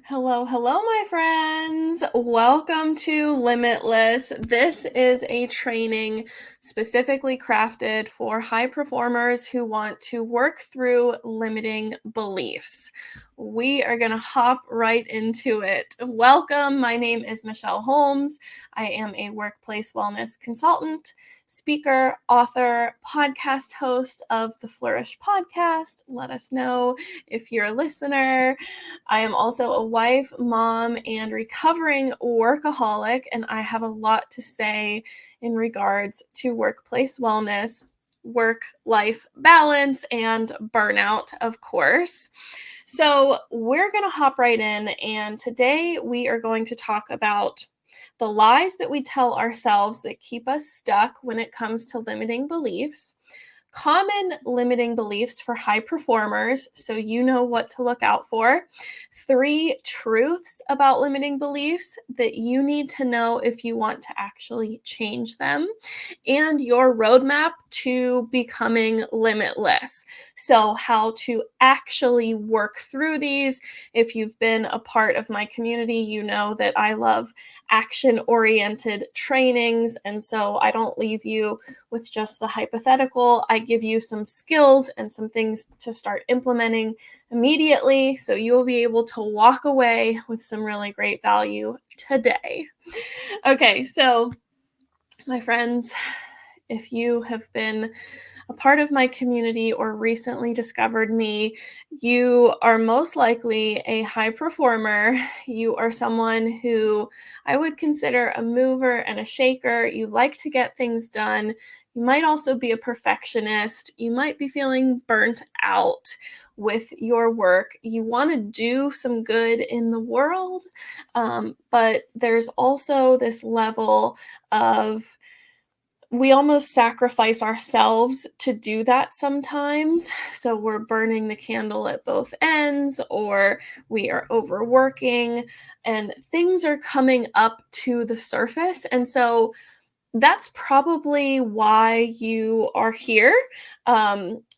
Hello, hello, my friends. Welcome to Limitless. This is a training specifically crafted for high performers who want to work through limiting beliefs. We are going to hop right into it. Welcome. My name is Michelle Holmes. I am a workplace wellness consultant, speaker, author, podcast host of the Flourish podcast. Let us know if you're a listener. I am also a wife, mom, and recovering workaholic, and I have a lot to say in regards to workplace wellness, work-life balance, and burnout, of course. So we're going to hop right in, and today we are going to talk about the lies that we tell ourselves that keep us stuck when it comes to limiting beliefs, common limiting beliefs for high performers, so you know what to look out for, 3 truths about limiting beliefs that you need to know if you want to actually change them, and your roadmap to becoming limitless. So, how to actually work through these. If you've been a part of my community, you know that I love action oriented trainings. And so I don't leave you with just the hypothetical. I give you some skills and some things to start implementing immediately. So you'll be able to walk away with some really great value today. Okay, so my friends, if you have been a part of my community or recently discovered me, you are most likely a high performer. You are someone who I would consider a mover and a shaker. You like to get things done. You might also be a perfectionist. You might be feeling burnt out with your work. You want to do some good in the world, but there's also this level of we almost sacrifice ourselves to do that sometimes. So we're burning the candle at both ends, or we are overworking, and things are coming up to the surface. And so that's probably why you are here,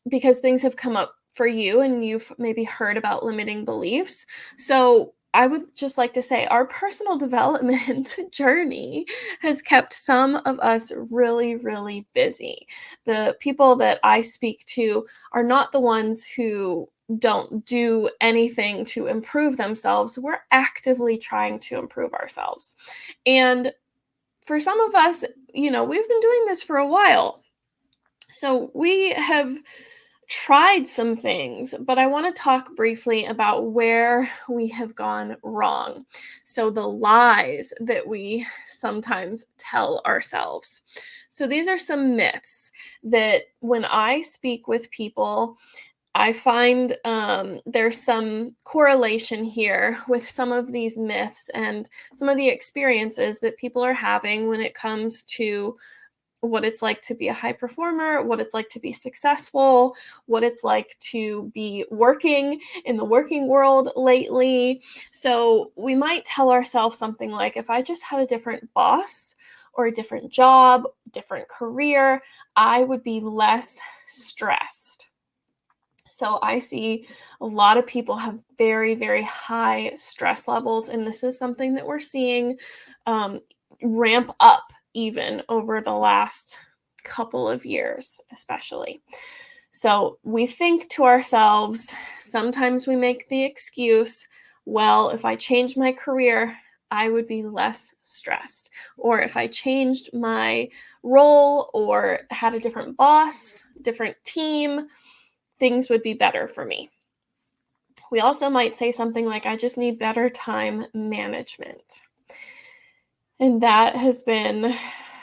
because things have come up for you and you've maybe heard about limiting beliefs. So I would just like to say our personal development journey has kept some of us really, really busy. The people that I speak to are not the ones who don't do anything to improve themselves. We're actively trying to improve ourselves. And for some of us, we've been doing this for a while. So we have tried some things, but I want to talk briefly about where we have gone wrong. So the lies that we sometimes tell ourselves. So these are some myths that when I speak with people, I find there's some correlation here with some of these myths and some of the experiences that people are having when it comes to what it's like to be a high performer, what it's like to be successful, what it's like to be working in the working world lately. So we might tell ourselves something like, if I just had a different boss or a different job, different career, I would be less stressed. So I see a lot of people have very, very high stress levels, and this is something that we're seeing um, ramp up even over the last couple of years, especially. So we think to ourselves, sometimes we make the excuse, well, if I change my career, I would be less stressed. Or if I changed my role or had a different boss, different team, things would be better for me. We also might say something like, I just need better time management. And that has been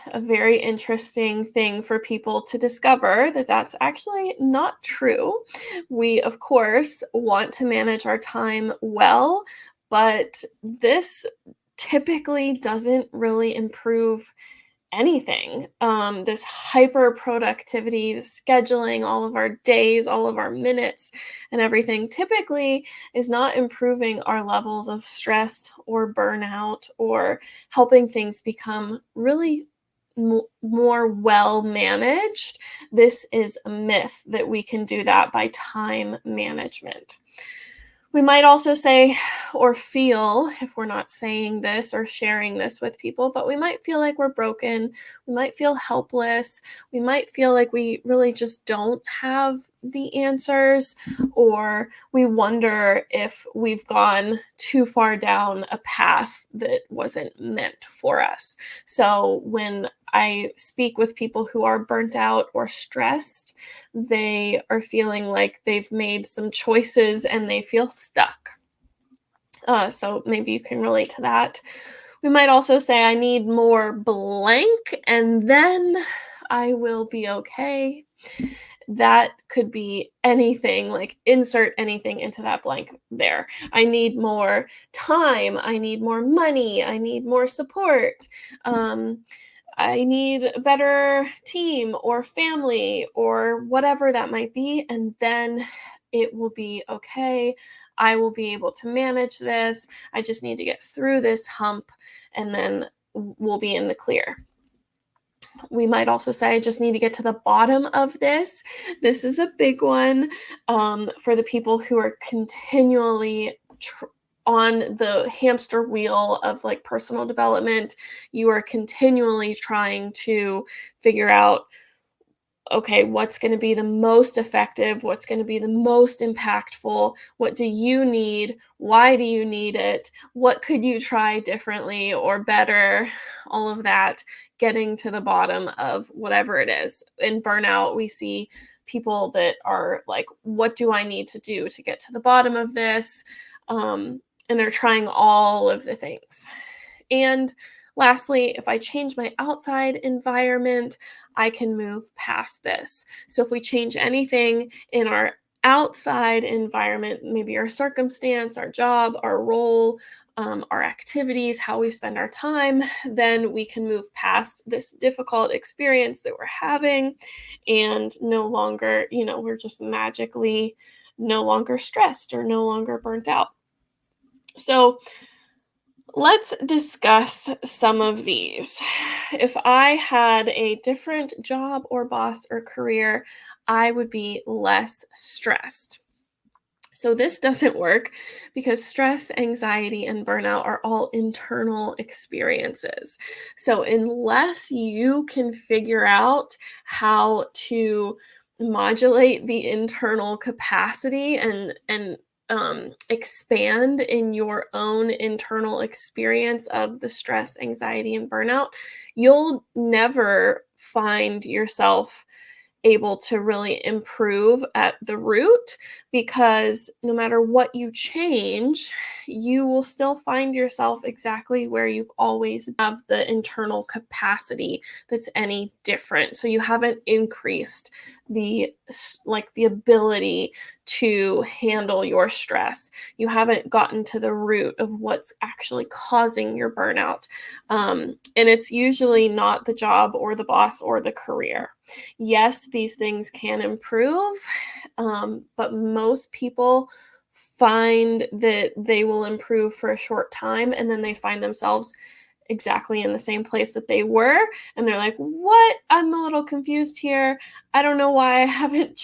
a very interesting thing for people to discover that that's actually not true. We, of course, want to manage our time well, but this typically doesn't really improve anything. This hyper productivity, the scheduling all of our days, all of our minutes, and everything typically is not improving our levels of stress or burnout or helping things become really more well managed. This is a myth that we can do that by time management. We might also say, or feel, if we're not saying this or sharing this with people, but we might feel like we're broken. We might feel helpless. We might feel like we really just don't have the answers, or we wonder if we've gone too far down a path that wasn't meant for us. So when I speak with people who are burnt out or stressed, they are feeling like they've made some choices and they feel stuck. So maybe you can relate to that. We might also say, I need more blank, and then I will be okay. That could be anything, like insert anything into that blank there. I need more time. I need more money. I need more support. Um, I need a better team or family or whatever that might be. And then it will be okay. I will be able to manage this. I just need to get through this hump, and then we'll be in the clear. We might also say, I just need to get to the bottom of this. This is a big one for the people who are continually on the hamster wheel of like personal development. You are continually trying to figure out, okay, what's going to be the most effective? What's going to be the most impactful? What do you need? Why do you need it? What could you try differently or better? All of that, getting to the bottom of whatever it is. In burnout, we see people that are like, what do I need to do to get to the bottom of this? And they're trying all of the things. And lastly, if I change my outside environment, I can move past this. So if we change anything in our outside environment, maybe our circumstance, our job, our role, our activities, how we spend our time, then we can move past this difficult experience that we're having, and no longer, we're just magically no longer stressed or no longer burnt out. So let's discuss some of these. If I had a different job or boss or career, I would be less stressed. So this doesn't work because stress, anxiety, and burnout are all internal experiences. So unless you can figure out how to modulate the internal capacity and expand in your own internal experience of the stress, anxiety, and burnout, you'll never find yourself able to really improve at the root, because no matter what you change, you will still find yourself exactly where you've always have the internal capacity that's any different. So you haven't increased the ability to handle your stress. You haven't gotten to the root of what's actually causing your burnout. And it's usually not the job or the boss or the career. Yes, these things can improve, but most people find that they will improve for a short time, and then they find themselves exactly in the same place that they were, and they're like, what, I'm a little confused here. I don't know why I haven't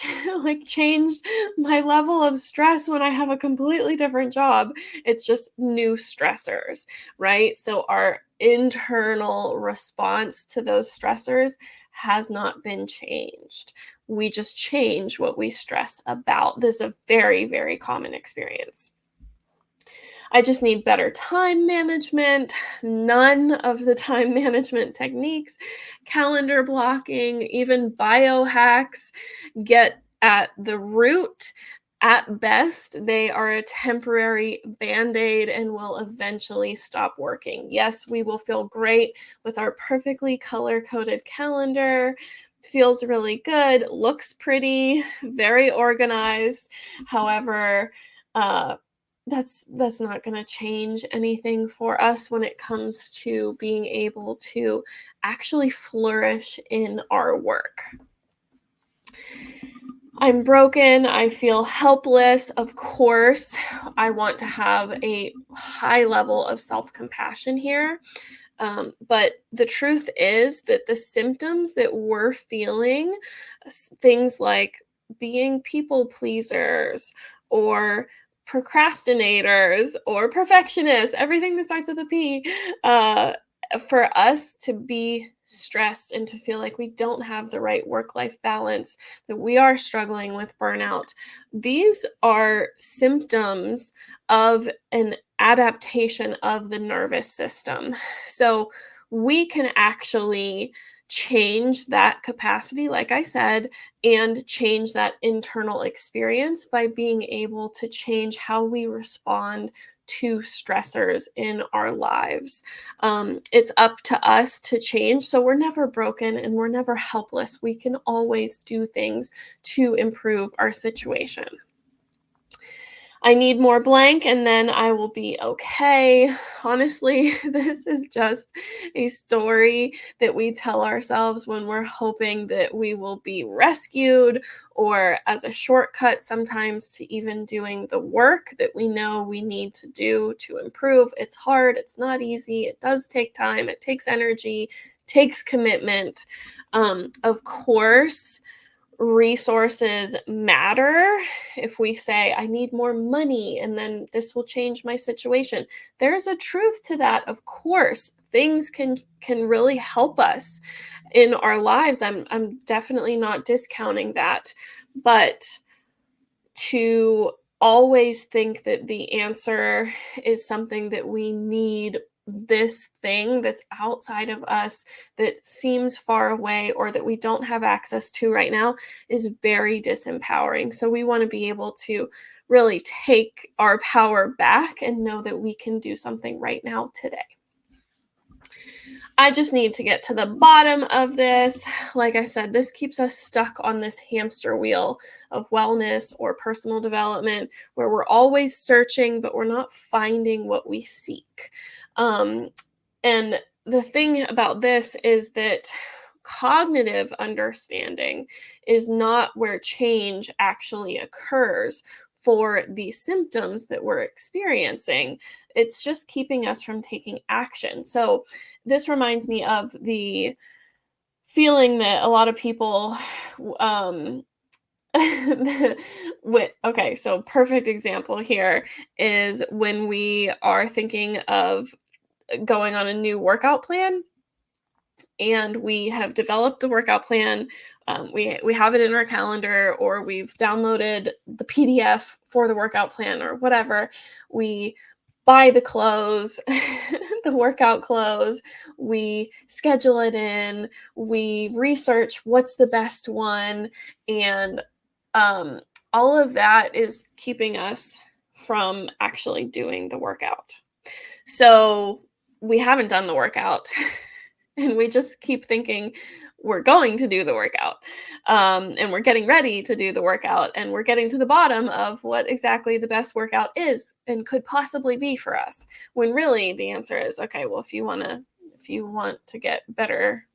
changed my level of stress when I have a completely different job. It's just new stressors, right? So our internal response to those stressors has not been changed. We just change what we stress about. This is a very, very common experience. I just need better time management, none of the time management techniques, calendar blocking, even biohacks get at the root. At best, they are a temporary band-aid and will eventually stop working. Yes, we will feel great with our perfectly color-coded calendar. It feels really good, looks pretty, very organized. However, that's not going to change anything for us when it comes to being able to actually flourish in our work. I'm broken. I feel helpless. Of course, I want to have a high level of self-compassion here. But the truth is that the symptoms that we're feeling, things like being people pleasers or procrastinators or perfectionists, everything that starts with a P, uh, for us to be stressed and to feel like we don't have the right work-life balance, that we are struggling with burnout. These are symptoms of an adaptation of the nervous system. So we can actually change that capacity, like I said, and change that internal experience by being able to change how we respond to stressors in our lives. It's up to us to change. So we're never broken and we're never helpless. We can always do things to improve our situation. I need more blank and then I will be okay. Honestly, this is just a story that we tell ourselves when we're hoping that we will be rescued, or as a shortcut sometimes to even doing the work that we know we need to do to improve. It's hard, it's not easy, it does take time, it takes energy, takes commitment. Of course, resources matter. If we say, I need more money and then this will change my situation, there's a truth to that. Of course, things can really help us in our lives. I'm definitely not discounting that. But to always think that the answer is something that we need, this thing that's outside of us, that seems far away or that we don't have access to right now, is very disempowering. So we want to be able to really take our power back and know that we can do something right now today. I just need to get to the bottom of this. Like I said, this keeps us stuck on this hamster wheel of wellness or personal development where we're always searching, but we're not finding what we seek. And the thing about this is that cognitive understanding is not where change actually occurs for the symptoms that we're experiencing. It's just keeping us from taking action. So, this reminds me of the feeling that a lot of people, um, okay, so perfect example here is when we are thinking of going on a new workout plan and we have developed the workout plan. We have it in our calendar, or we've downloaded the PDF for the workout plan, or whatever. We buy the clothes, the workout clothes. We schedule it in. We research what's the best one, and um, all of that is keeping us from actually doing the workout. So we haven't done the workout. And we just keep thinking we're going to do the workout, and we're getting ready to do the workout, and we're getting to the bottom of what exactly the best workout is and could possibly be for us, when really the answer is, okay, well, if you want to get better,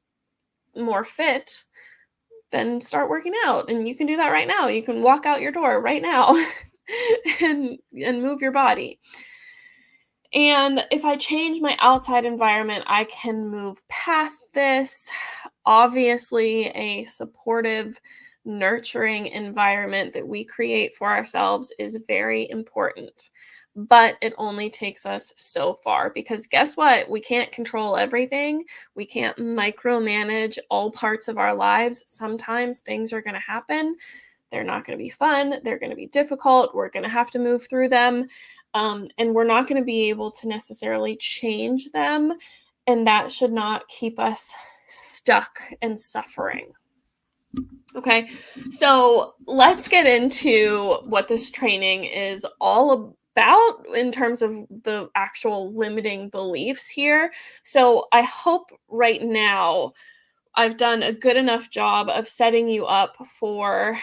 more fit, then start working out, and you can do that right now. You can walk out your door right now and move your body. And if I change my outside environment, I can move past this. Obviously, a supportive, nurturing environment that we create for ourselves is very important. But it only takes us so far, because guess what? We can't control everything. We can't micromanage all parts of our lives. Sometimes things are going to happen. They're not going to be fun. They're going to be difficult. We're going to have to move through them. And we're not going to be able to necessarily change them. And that should not keep us stuck and suffering. Okay, so let's get into what this training is all about in terms of the actual limiting beliefs here. So I hope right now I've done a good enough job of setting you up for,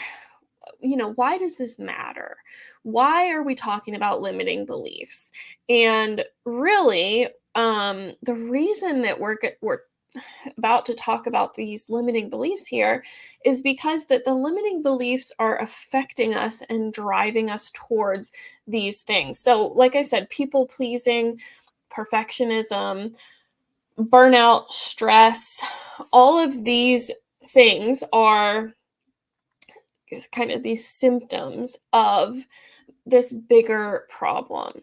why does this matter? Why are we talking about limiting beliefs? And really, the reason that we're about to talk about these limiting beliefs here is because that the limiting beliefs are affecting us and driving us towards these things. So, like I said, people pleasing, perfectionism, burnout, stress, all of these things are kind of these symptoms of this bigger problem.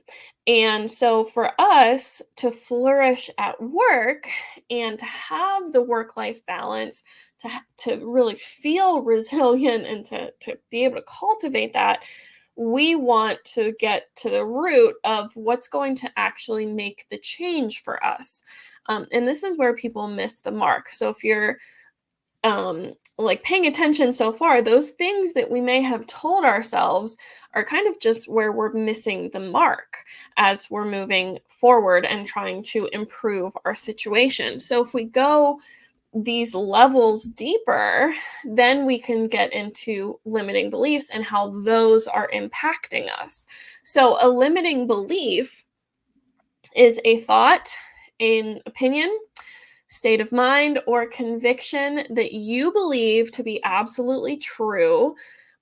And so for us to flourish at work and to have the work-life balance, to really feel resilient and to be able to cultivate that, we want to get to the root of what's going to actually make the change for us. And this is where people miss the mark. So if you're like paying attention so far, those things that we may have told ourselves are kind of just where we're missing the mark as we're moving forward and trying to improve our situation. So if we go these levels deeper, then we can get into limiting beliefs and how those are impacting us. So a limiting belief is a thought, an opinion, state of mind, or conviction that you believe to be absolutely true,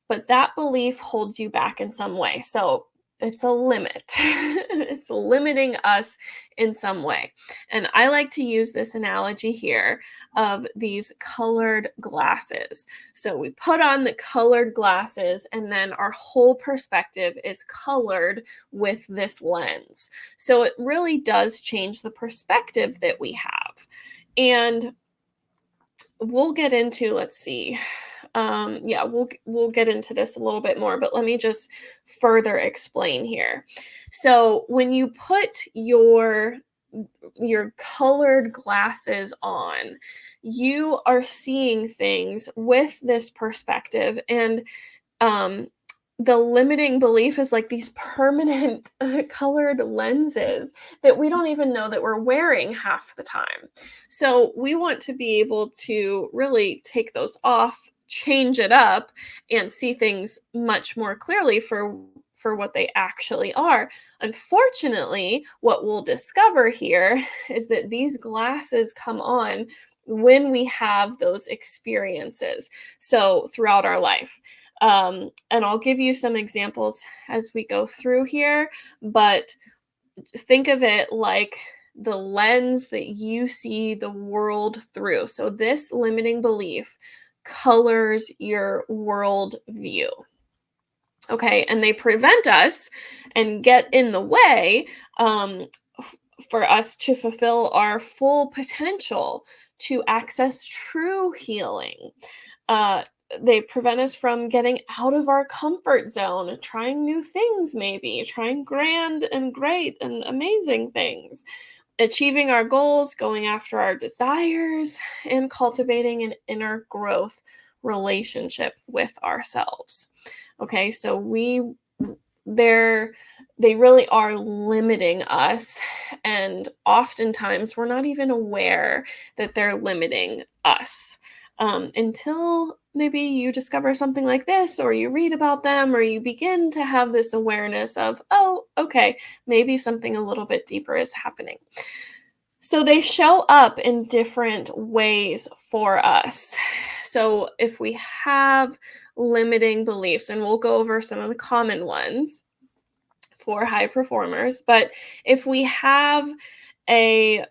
but that belief holds you back in some way. So it's a limit. It's limiting us in some way. And I like to use this analogy here of these colored glasses. So we put on the colored glasses, and then our whole perspective is colored with this lens. So it really does change the perspective that we have. And we'll get into, let's see. Yeah, we'll get into this a little bit more, but let me just further explain here. So when you put your colored glasses on, you are seeing things with this perspective, and um the limiting belief is like these permanent colored lenses that we don't even know that we're wearing half the time. So we want to be able to really take those off, change it up, and see things much more clearly for what they actually are. Unfortunately, what we'll discover here is that these glasses come on when we have those experiences. So throughout our life. And I'll give you some examples as we go through here, but think of it like the lens that you see the world through. So this limiting belief colors your world view. Okay, and they prevent us and get in the way for us to fulfill our full potential, to access true healing. Uh, they prevent us from getting out of our comfort zone, trying new things, maybe trying grand and great and amazing things, achieving our goals, going after our desires, and cultivating an inner growth relationship with ourselves. Okay, so they're they really are limiting us, and oftentimes we're not even aware that they're limiting us until maybe you discover something like this, or you read about them, or you begin to have this awareness of, oh, okay, maybe something a little bit deeper is happening. So they show up in different ways for us. So if we have limiting beliefs, and we'll go over some of the common ones for high performers, but if we have a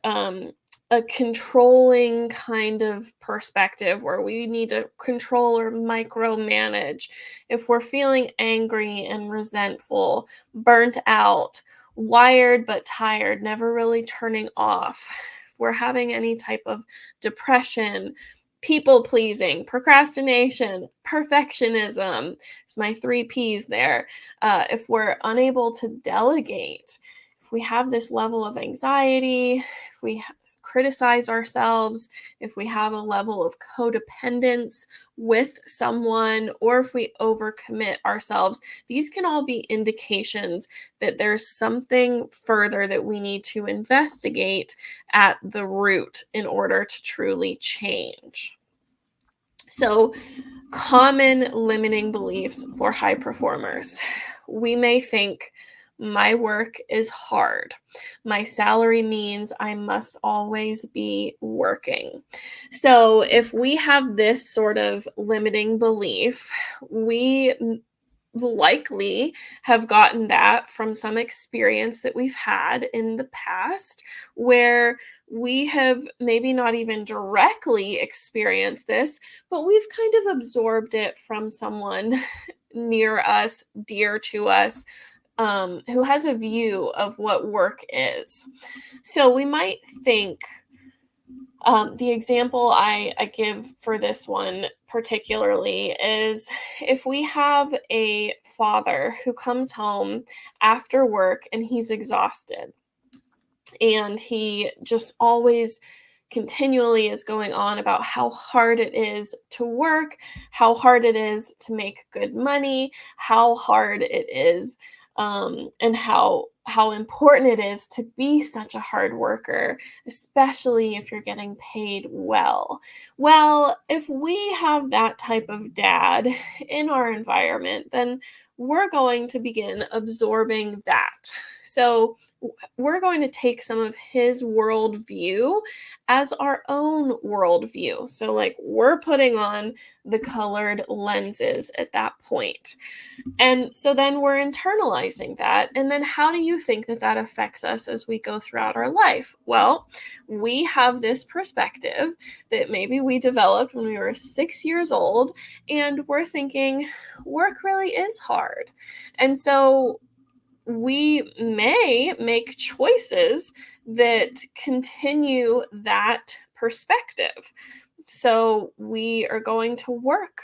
a controlling kind of perspective where we need to control or micromanage, if we're feeling angry and resentful, burnt out, wired but tired, never really turning off, if we're having any type of depression, people pleasing, procrastination, perfectionism, there's my 3 P's there. If we're unable to delegate, if we have this level of anxiety, if we criticize ourselves, if we have a level of codependence with someone, or if we overcommit ourselves, these can all be indications that there's something further that we need to investigate at the root in order to truly change. So, common limiting beliefs for high performers. We may think, my work is hard. My salary means I must always be working. So, if we have this sort of limiting belief, we likely have gotten that from some experience that we've had in the past, where we have maybe not even directly experienced this, but we've kind of absorbed it from someone near us, dear to us, who has a view of what work is. So we might think, the example I give for this one particularly is if we have a father who comes home after work and he's exhausted, and he just always continually is going on about how hard it is to work, how hard it is to make good money, how hard it is, and how important it is to be such a hard worker, especially if you're getting paid well. Well, if we have that type of dad in our environment, then we're going to begin absorbing that. So we're going to take some of his worldview as our own worldview. So, like, we're putting on the colored lenses at that point. And so then we're internalizing that. And then how do you think that that affects us as we go throughout our life? Well, we have this perspective that maybe we developed when we were 6 years old, and we're thinking work really is hard. And so we may make choices that continue that perspective. So we are going to work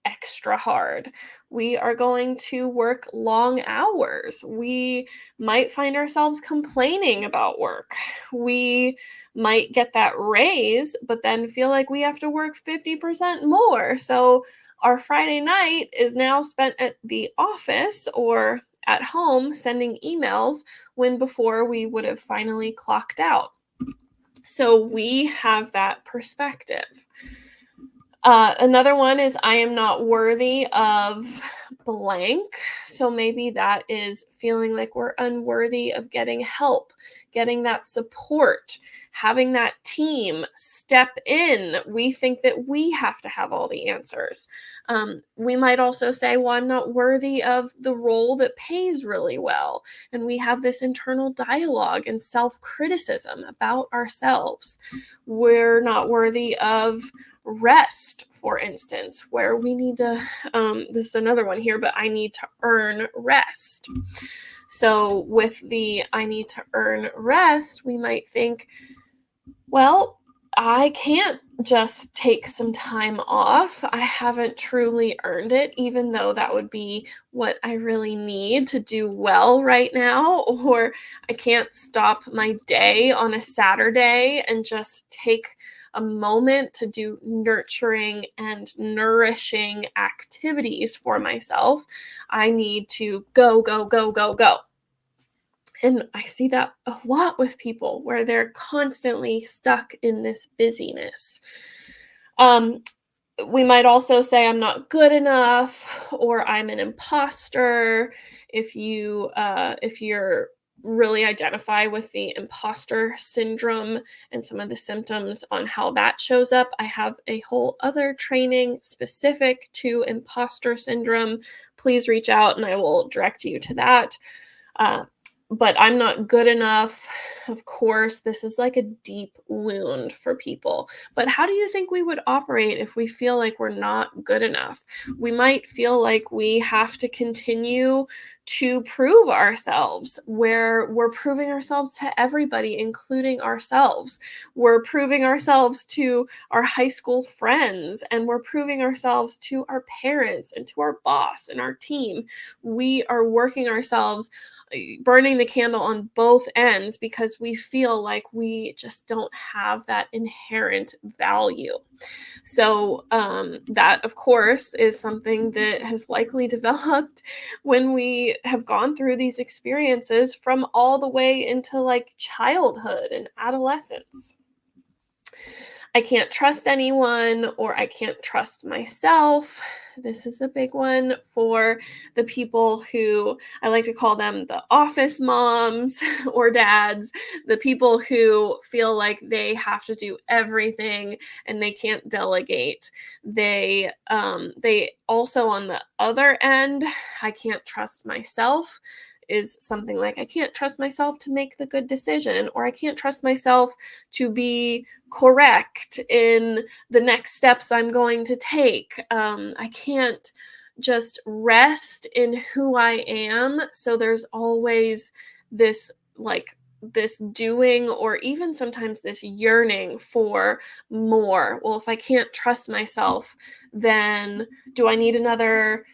extra hard. We are going to work long hours. We might find ourselves complaining about work. We might get that raise, but then feel like we have to work 50% more. So our Friday night is now spent at the office or at home sending emails when before we would have finally clocked out. So we have that perspective. Another one is I am not worthy of blank. So maybe that is feeling like we're unworthy of getting help, getting that support, having that team step in. We think that we have to have all the answers. We might also say, well, I'm not worthy of the role that pays really well. And we have this internal dialogue and self-criticism about ourselves. We're not worthy of rest, for instance, where we need to, this is another one here, but I need to earn rest. So with the I need to earn rest, we might think, well, I can't just take some time off. I haven't truly earned it, even though that would be what I really need to do well right now. Or I can't stop my day on a Saturday and just take a moment to do nurturing and nourishing activities for myself. I need to go, go, go, go, go. And I see that a lot with people where they're constantly stuck in this busyness. Um, we might also say I'm not good enough or I'm an imposter. If you're really identify with the imposter syndrome and some of the symptoms on how that shows up, I have a whole other training specific to imposter syndrome. Please reach out and I will direct you to that. But I'm not good enough. Of course, this is like a deep wound for people. But how do you think we would operate if we feel like we're not good enough? We might feel like we have to continue to prove ourselves, where we're proving ourselves to everybody, including ourselves. We're proving ourselves to our high school friends, and we're proving ourselves to our parents and to our boss and our team. We are working ourselves, burning the candle on both ends because we feel like we just don't have that inherent value. So that, of course, is something that has likely developed when we have gone through these experiences from all the way into like childhood and adolescence. I can't trust anyone, or I can't trust myself. This is a big one for the people who I like to call them the office moms or dads, the people who feel like they have to do everything and they can't delegate. They also, on the other end, I can't trust myself, is something like I can't trust myself to make the good decision, or I can't trust myself to be correct in the next steps I'm going to take. I can't just rest in who I am. So there's always this like this doing, or even sometimes this yearning for more. Well, if I can't trust myself, then do I need another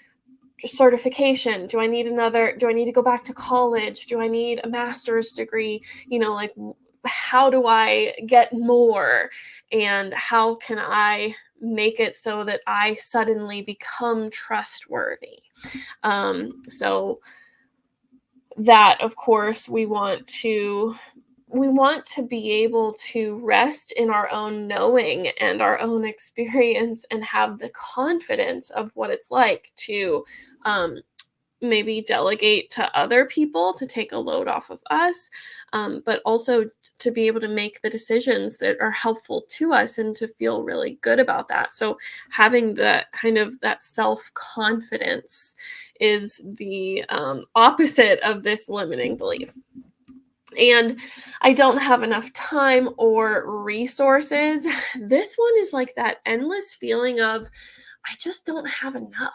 certification? Do I need to go back to college? Do I need a master's degree? Like, how do I get more? And how can I make it so that I suddenly become trustworthy? So that, of course, we want to be able to rest in our own knowing and our own experience, and have the confidence of what it's like to um, maybe delegate to other people to take a load off of us, but also to be able to make the decisions that are helpful to us and to feel really good about that. So having that kind of that self-confidence is the opposite of this limiting belief. And I don't have enough time or resources. This one is like that endless feeling of I just don't have enough.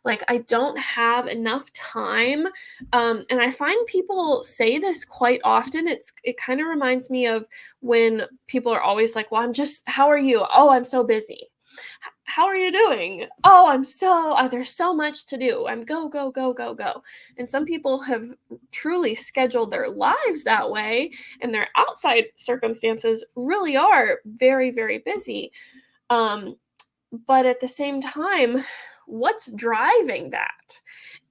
Like, I don't have enough time. And I find people say this quite often. It kind of reminds me of when people are always like, well, how are you? Oh, I'm so busy. How are you doing? Oh, there's so much to do. I'm go, go, go, go, go. And some people have truly scheduled their lives that way, and their outside circumstances really are very, very busy. Um, but at the same time, what's driving that?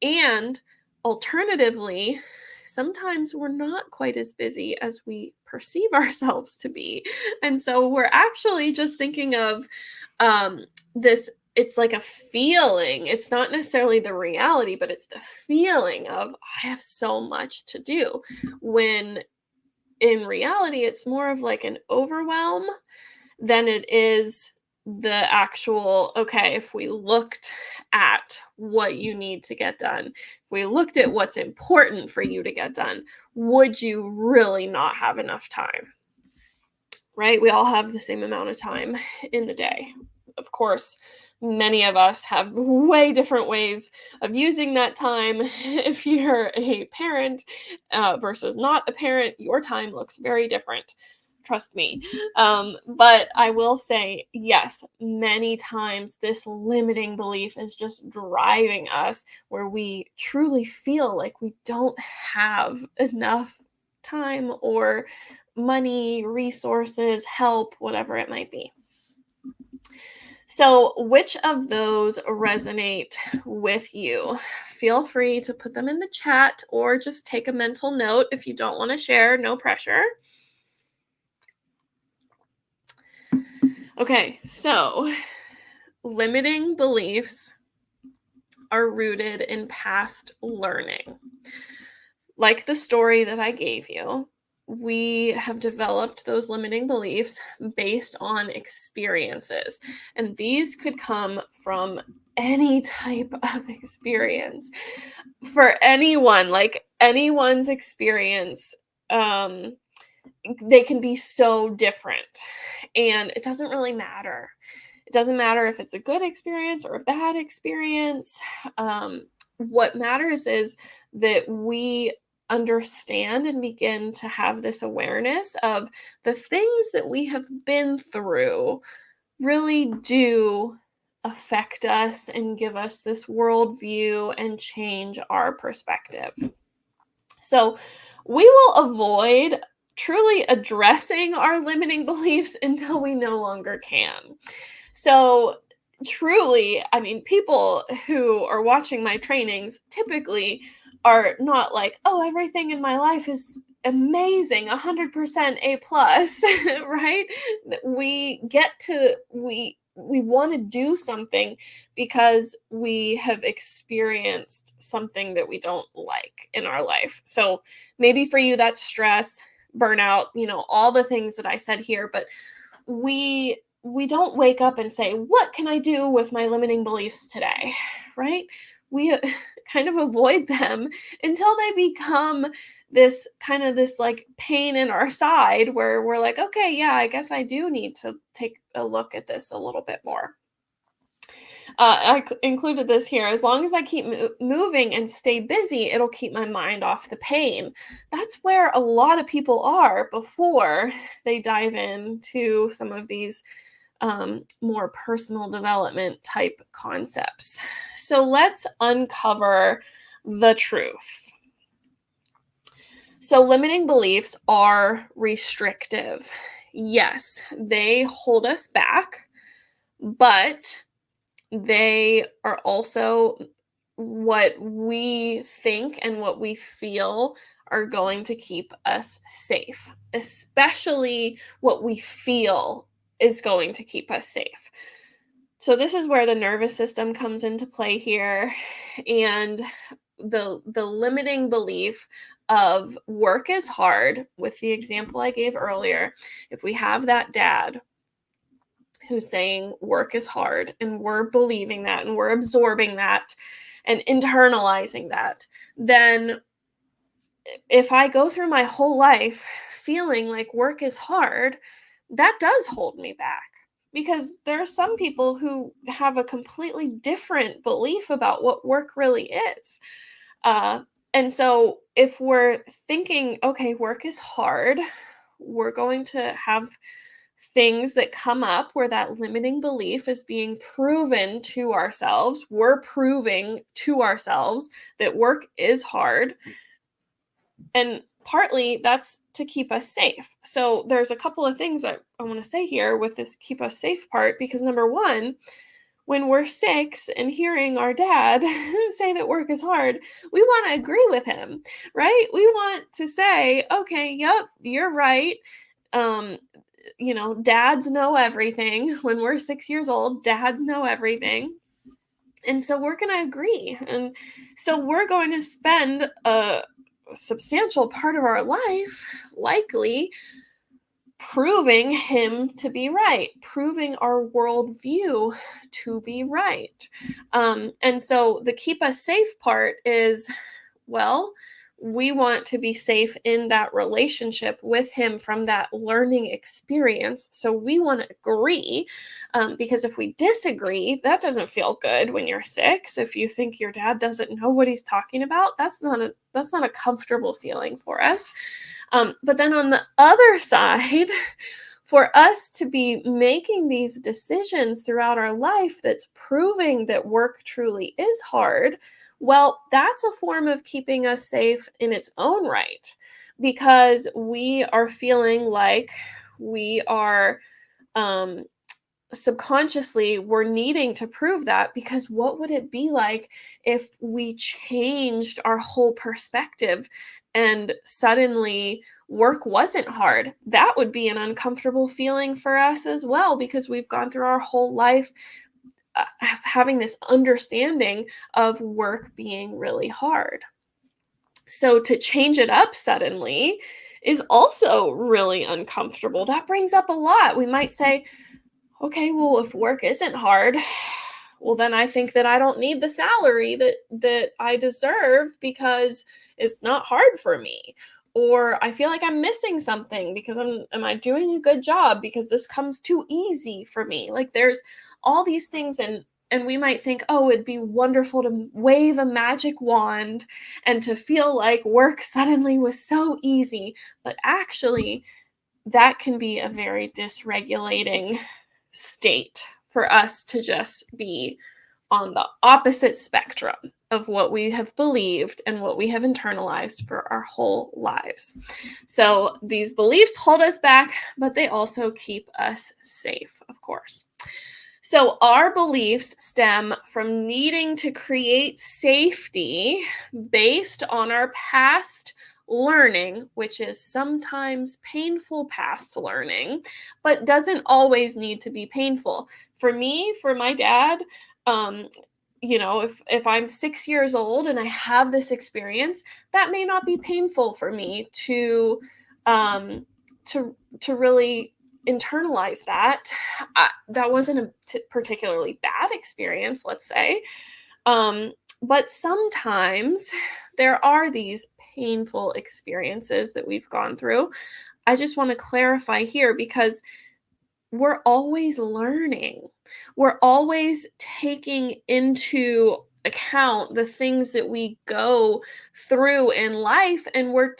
And alternatively, sometimes we're not quite as busy as we perceive ourselves to be. And so we're actually just thinking of this. It's like a feeling. It's not necessarily the reality, but it's the feeling of I have so much to do. When in reality, it's more of like an overwhelm than it is the actual, okay, if we looked at what you need to get done, if we looked at what's important for you to get done, would you really not have enough time? Right? We all have the same amount of time in the day. Of course, many of us have way different ways of using that time. If you're a parent versus not a parent, your time looks very different. Trust me. But I will say, yes, many times this limiting belief is just driving us where we truly feel like we don't have enough time or money, resources, help, whatever it might be. So, which of those resonate with you? Feel free to put them in the chat or just take a mental note if you don't want to share, no pressure. Okay, so limiting beliefs are rooted in past learning. Like the story that I gave you, we have developed those limiting beliefs based on experiences. And these could come from any type of experience. For anyone, like anyone's experience, they can be so different. And it doesn't really matter. It doesn't matter if it's a good experience or a bad experience. What matters is that we understand and begin to have this awareness of the things that we have been through really do affect us and give us this worldview and change our perspective. So we will avoid truly addressing our limiting beliefs until we no longer can. So truly, I mean, people who are watching my trainings typically are not like, oh, everything in my life is amazing, 100% A plus, right? We want to do something because we have experienced something that we don't like in our life. So maybe for you that's stress, burnout, all the things that I said here, but we don't wake up and say, what can I do with my limiting beliefs today? Right? We kind of avoid them until they become this like pain in our side where we're like, okay, yeah, I guess I do need to take a look at this a little bit more. included this here. As long as I keep moving and stay busy, it'll keep my mind off the pain. That's where a lot of people are before they dive into some of these more personal development type concepts. So let's uncover the truth. So, limiting beliefs are restrictive. Yes, they hold us back, but they are also what we think and what we feel are going to keep us safe, especially what we feel is going to keep us safe. So this is where the nervous system comes into play here, and the limiting belief of work is hard, with the example I gave earlier. If we have that dad who's saying work is hard, and we're believing that and we're absorbing that and internalizing that, then if I go through my whole life feeling like work is hard, that does hold me back, because there are some people who have a completely different belief about what work really is. Uh, and so if we're thinking, okay, work is hard, we're going to have things that come up where that limiting belief is being proven to ourselves. We're proving to ourselves that work is hard. And partly that's to keep us safe. So there's a couple of things that I want to say here with this keep us safe part, because number one, when we're 6 and hearing our dad say that work is hard, we want to agree with him, right? We want to say, okay, yep, you're right. Um, dads know everything. When we're 6 years old, dads know everything. And so we're going to agree. And so we're going to spend a substantial part of our life likely proving him to be right, proving our worldview to be right. And so the keep us safe part is, well, we want to be safe in that relationship with him from that learning experience. So we want to agree, because if we disagree, that doesn't feel good when you're 6. If you think your dad doesn't know what he's talking about, that's not a comfortable feeling for us. But then on the other side, for us to be making these decisions throughout our life that's proving that work truly is hard, well, that's a form of keeping us safe in its own right, because we are feeling like we are subconsciously we're needing to prove that, because what would it be like if we changed our whole perspective and suddenly work wasn't hard? That would be an uncomfortable feeling for us as well, because we've gone through our whole life having this understanding of work being really hard. So to change it up suddenly is also really uncomfortable. That brings up a lot. We might say, okay, well, if work isn't hard, well, then I think that I don't need the salary that I deserve because it's not hard for me. Or I feel like I'm missing something because am I doing a good job because this comes too easy for me? Like there's all these things, and we might think, oh, it'd be wonderful to wave a magic wand and to feel like work suddenly was so easy. But actually, that can be a very dysregulating state for us to just be on the opposite spectrum of what we have believed and what we have internalized for our whole lives. So these beliefs hold us back, but they also keep us safe, of course. So our beliefs stem from needing to create safety based on our past learning, which is sometimes painful past learning, but doesn't always need to be painful. For me, for my dad, um, if I'm 6 years old and I have this experience, that may not be painful for me um, to really internalize that. That wasn't a particularly bad experience, let's say. But sometimes there are these painful experiences that we've gone through. I just want to clarify here, because we're always learning. We're always taking into account the things that we go through in life, and we're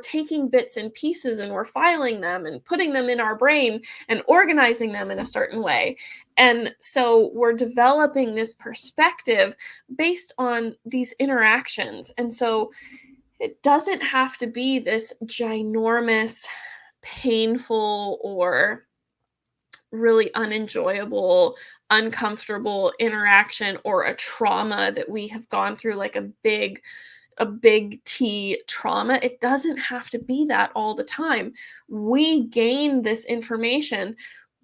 taking bits and pieces and we're filing them and putting them in our brain and organizing them in a certain way. And so we're developing this perspective based on these interactions. And so it doesn't have to be this ginormous, painful, or really unenjoyable, uncomfortable interaction or a trauma that we have gone through, like a big T trauma. It doesn't have to be that all the time. We gain this information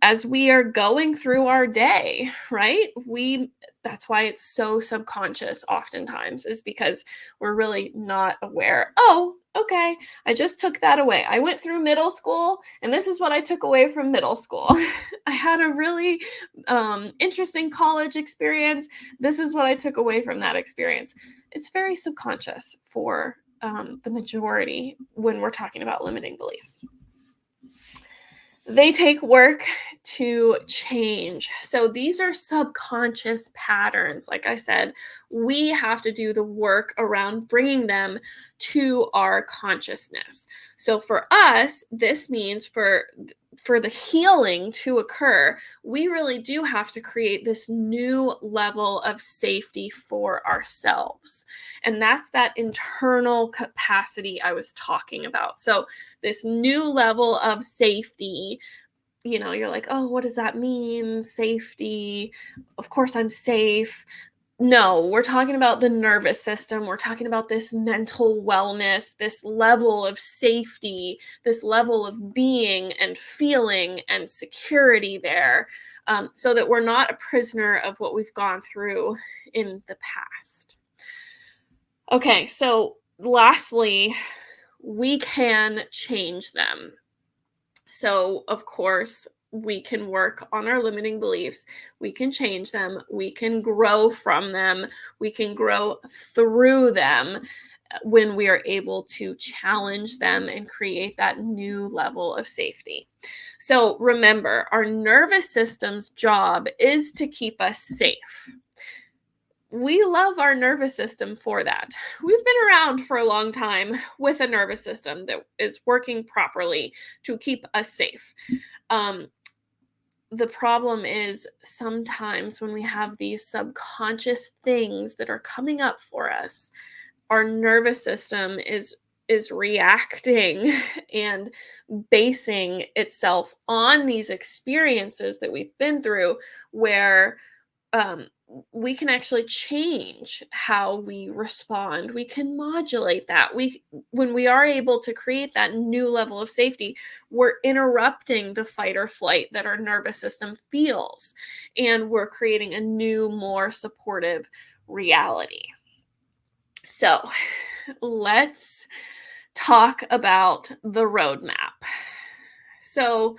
as we are going through our day, right? That's why it's so subconscious oftentimes, is because we're really not aware. Oh, okay, I just took that away. I went through middle school and this is what I took away from middle school. I had a really interesting college experience. This is what I took away from that experience. It's very subconscious for the majority when we're talking about limiting beliefs. They take work to change. So these are subconscious patterns. Like I said, we have to do the work around bringing them to our consciousness. So for us, this means for the healing to occur, we really do have to create this new level of safety for ourselves. And that's that internal capacity I was talking about. So this new level of safety, you're like, oh, what does that mean? Safety. Of course I'm safe. No, we're talking about the nervous system. We're talking about this mental wellness, this level of safety, this level of being and feeling and security there, so that we're not a prisoner of what we've gone through in the past. Okay, so lastly, we can change them. So, of course, we can work on our limiting beliefs. We can change them. We can grow from them. We can grow through them when we are able to challenge them and create that new level of safety. So, remember, our nervous system's job is to keep us safe. We love our nervous system for that. We've been around for a long time with a nervous system that is working properly to keep us safe. The problem is sometimes when we have these subconscious things that are coming up for us, our nervous system is reacting and basing itself on these experiences that we've been through, where we can actually change how we respond. We can modulate that. When we are able to create that new level of safety, we're interrupting the fight or flight that our nervous system feels, and we're creating a new, more supportive reality. So let's talk about the roadmap. So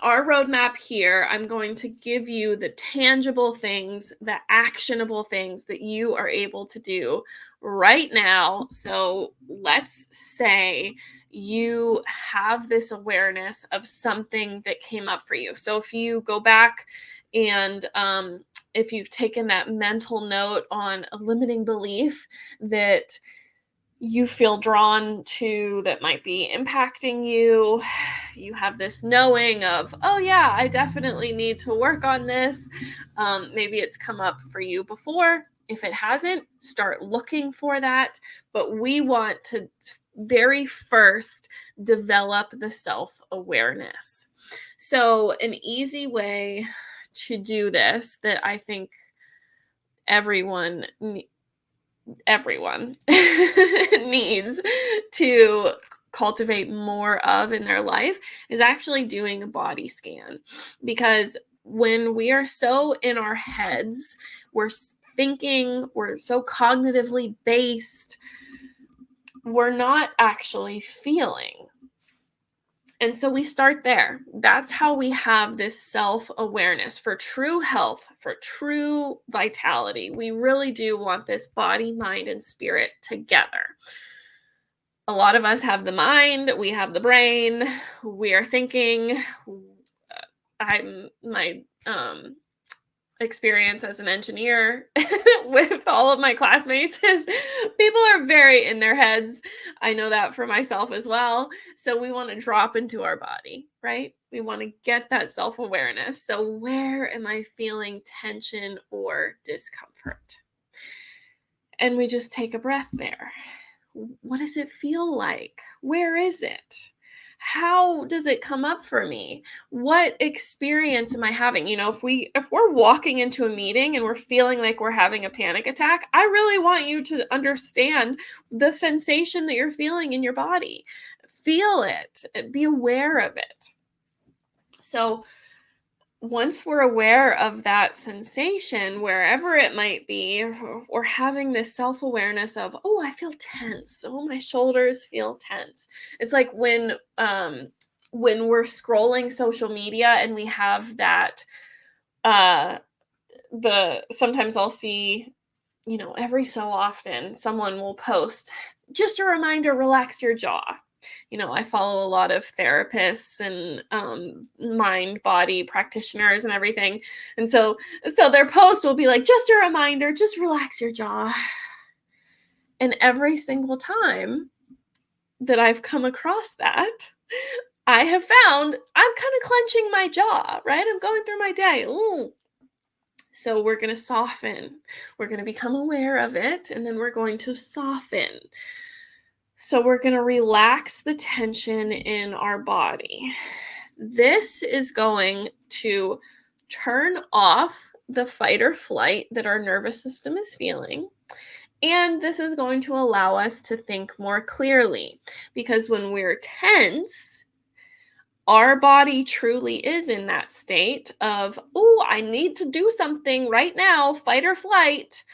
our roadmap here, I'm going to give you the tangible things, the actionable things that you are able to do right now. So let's say you have this awareness of something that came up for you. So if you go back and if you've taken that mental note on a limiting belief that you feel drawn to that might be impacting you, you have this knowing of, oh yeah, I definitely need to work on this. Maybe it's come up for you before. If it hasn't, start looking for that. But we want to very first develop the self-awareness. So an easy way to do this that I think everyone needs to cultivate more of in their life is actually doing a body scan. Because when we are so in our heads, we're thinking, we're so cognitively based, we're not actually feeling. And so we start there. That's how we have this self-awareness for true health, for true vitality. We really do want this body, mind, and spirit together. A lot of us have the mind, we have the brain, we are thinking, my experience as an engineer with all of my classmates is people are very in their heads. I know that for myself as well. So we want to drop into our body, right? We want to get that self-awareness. So where am I feeling tension or discomfort? And we just take a breath there. What does it feel like? Where is it? How does it come up for me? What experience am I having? If we're walking into a meeting and we're feeling like we're having a panic attack, I really want you to understand the sensation that you're feeling in your body. Feel it, be aware of it. So once we're aware of that sensation, wherever it might be, or having this self-awareness of, oh, I feel tense. Oh, my shoulders feel tense. It's like when we're scrolling social media and we have that, sometimes I'll see, every so often someone will post, just a reminder, relax your jaw. I follow a lot of therapists and mind body practitioners and everything. And so their post will be like, just a reminder, just relax your jaw. And every single time that I've come across that, I have found I'm kind of clenching my jaw, right? I'm going through my day. Ooh. So we're going to soften. We're going to become aware of it, and then we're going to soften. So we're going to relax the tension in our body. This is going to turn off the fight or flight that our nervous system is feeling. And this is going to allow us to think more clearly, because when we're tense, our body truly is in that state of, oh, I need to do something right now, fight or flight.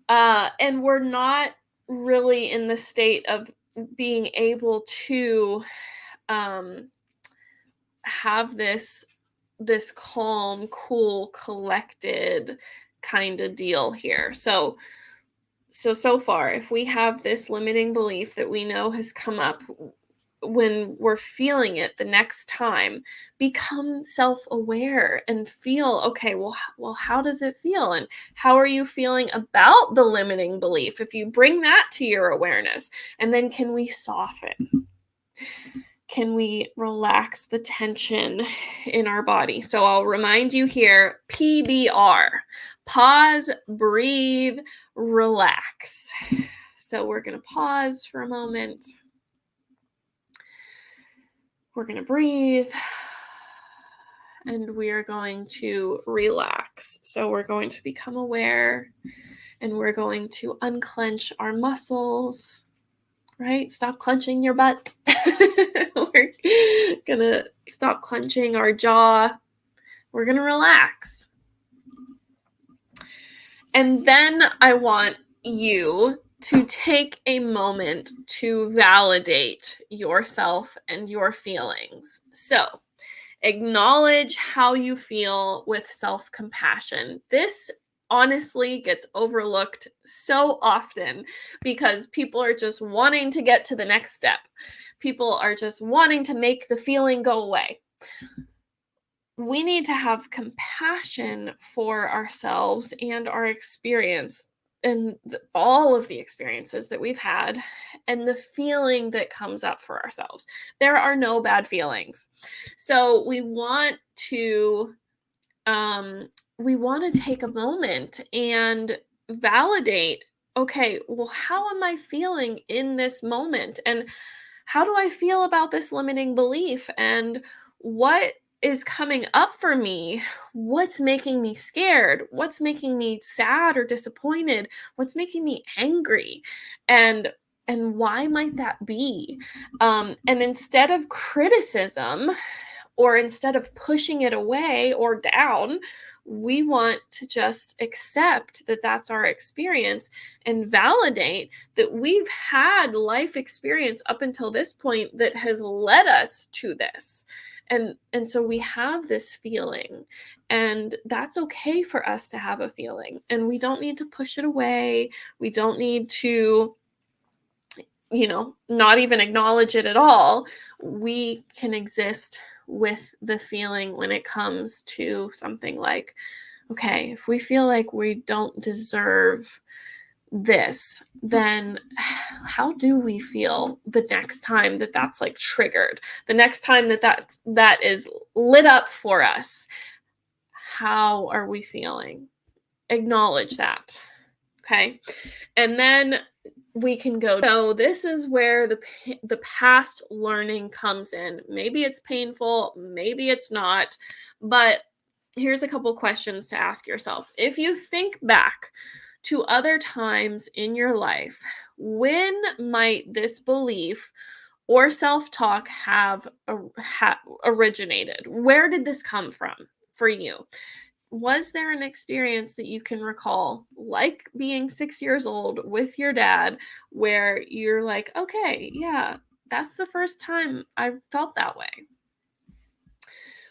And we're not really in the state of being able to have this calm, cool, collected kind of deal here. So far, if we have this limiting belief that we know has come up, when we're feeling it the next time, become self-aware and feel, okay, well, how does it feel? And how are you feeling about the limiting belief? If you bring that to your awareness, and then can we soften? Can we relax the tension in our body? So I'll remind you here, PBR, pause, breathe, relax. So we're going to pause for a moment. We're going to breathe, and we are going to relax. So we're going to become aware, and we're going to unclench our muscles, right? Stop clenching your butt. We're going to stop clenching our jaw. We're going to relax. And then I want you to take a moment to validate yourself and your feelings. So, acknowledge how you feel with self-compassion. This honestly gets overlooked so often because people are just wanting to get to the next step. People are just wanting to make the feeling go away. We need to have compassion for ourselves and our experience and all of the experiences that we've had and the feeling that comes up for ourselves. There are no bad feelings. So we want to take a moment and validate, okay, well, how am I feeling in this moment? And how do I feel about this limiting belief? And what is coming up for me? What's making me scared? What's making me sad or disappointed? What's making me angry? And why might that be? And instead of criticism, or instead of pushing it away or down, we want to just accept that that's our experience and validate that we've had life experience up until this point that has led us to this. And so we have this feeling, and that's okay for us to have a feeling, and we don't need to push it away. We don't need to not even acknowledge it at all, we can exist with the feeling when it comes to something like, okay, if we feel like we don't deserve this, then how do we feel the next time that that's like triggered? The next time that is lit up for us, how are we feeling? Acknowledge that. Okay? And then we can go, so this is where the past learning comes in. Maybe it's painful, maybe it's not, but here's a couple questions to ask yourself. If you think back to other times in your life, when might this belief or self-talk have originated? Where did this come from for you? Was there an experience that you can recall, like being 6 years old with your dad, where you're like, okay, yeah, that's the first time I felt that way?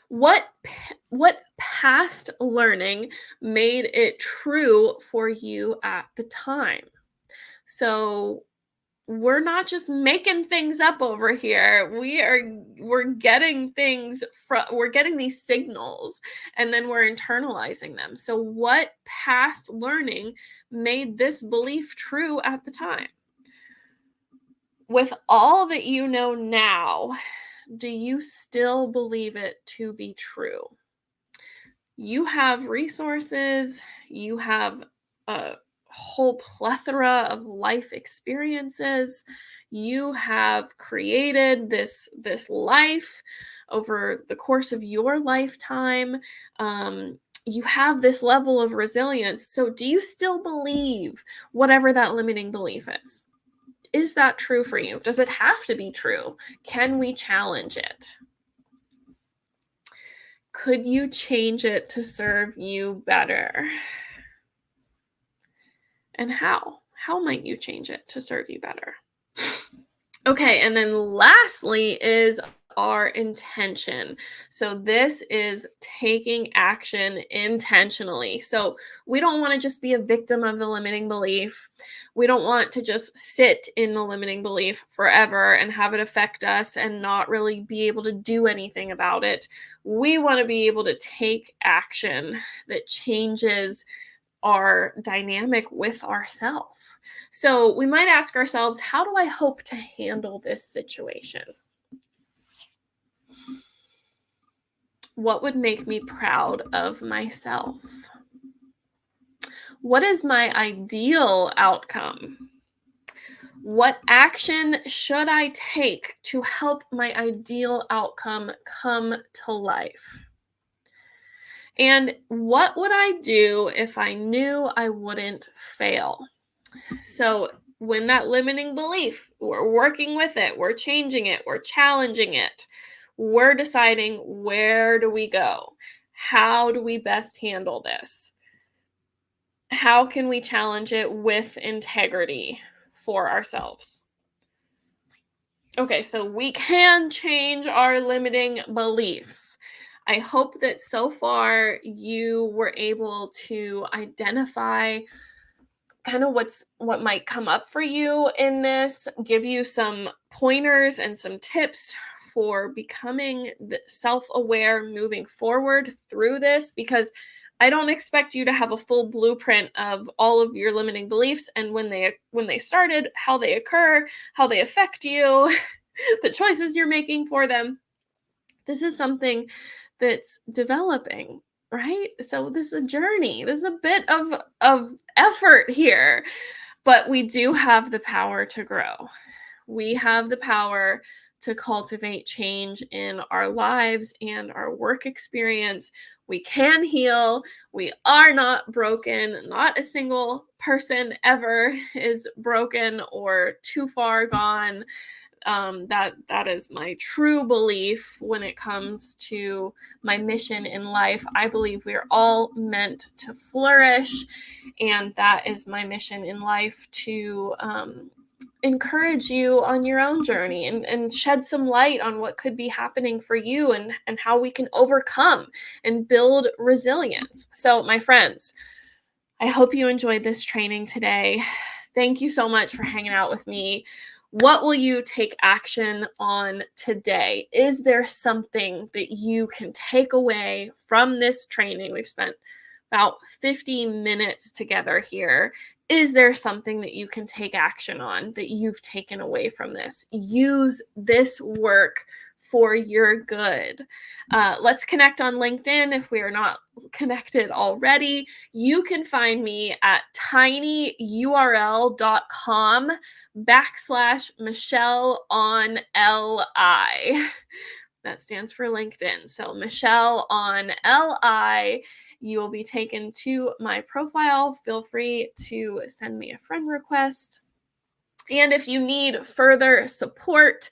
What past learning made it true for you at the time? So we're not just making things up over here. We're getting we're getting these signals, and then we're internalizing them. So what past learning made this belief true at the time? With all that you know now, do you still believe it to be true? You have resources, you have a whole plethora of life experiences. You have created this life over the course of your lifetime. You have this level of resilience. So do you still believe whatever that limiting belief is? Is that true for you? Does it have to be true? Can we challenge it? Could you change it to serve you better? And how? How might you change it to serve you better? Okay, and then lastly is our intention. So this is taking action intentionally. So we don't want to just be a victim of the limiting belief. We don't want to just sit in the limiting belief forever and have it affect us and not really be able to do anything about it. We want to be able to take action that changes our dynamic with ourselves. So we might ask ourselves, how do I hope to handle this situation? What would make me proud of myself? What is my ideal outcome? What action should I take to help my ideal outcome come to life? And what would I do if I knew I wouldn't fail? So when that limiting belief, we're working with it, we're changing it, we're challenging it, we're deciding, where do we go? How do we best handle this? How can we challenge it with integrity for ourselves? Okay, so we can change our limiting beliefs. I hope that so far you were able to identify kind of what might come up for you in this, give you some pointers and some tips for becoming self-aware moving forward through this, because I don't expect you to have a full blueprint of all of your limiting beliefs and when they started, how they occur, how they affect you, the choices you're making for them. This is something that's developing, right? So this is a journey. This is a bit of effort here, but we do have the power to grow. We have the power to cultivate change in our lives and our work experience. We can heal. We are not broken. Not a single person ever is broken or too far gone. That is my true belief when it comes to my mission in life. I believe we are all meant to flourish, and that is my mission in life, to encourage you on your own journey and shed some light on what could be happening for you and how we can overcome and build resilience. So, my friends, I hope you enjoyed this training today. Thank you so much for hanging out with me. What will you take action on today? Is there something that you can take away from this training? We've spent about 50 minutes together here. Is there something that you can take action on that you've taken away from this? Use this work for your good. Let's connect on LinkedIn if we are not connected already. You can find me at tinyurl.com/Michelle on LI. That stands for LinkedIn. So Michelle on LI. You will be taken to my profile. Feel free to send me a friend request. And if you need further support,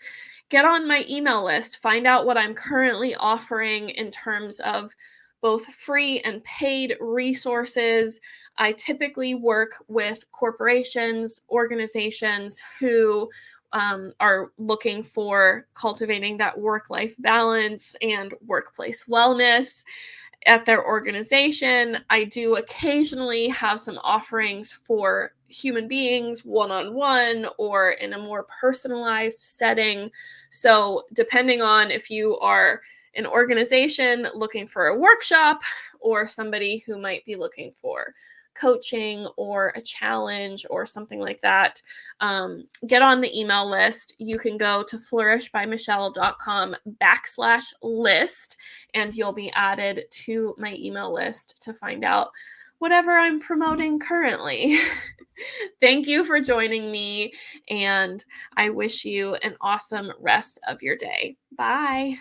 get on my email list. Find out what I'm currently offering in terms of both free and paid resources. I typically work with corporations, organizations who are looking for cultivating that work-life balance and workplace wellness at their organization. I do occasionally have some offerings for human beings one-on-one or in a more personalized setting. So, depending on if you are an organization looking for a workshop or somebody who might be looking for coaching or a challenge or something like that, get on the email list. You can go to flourishbymichelle.com/list and you'll be added to my email list to find out whatever I'm promoting currently. Thank you for joining me, and I wish you an awesome rest of your day. Bye.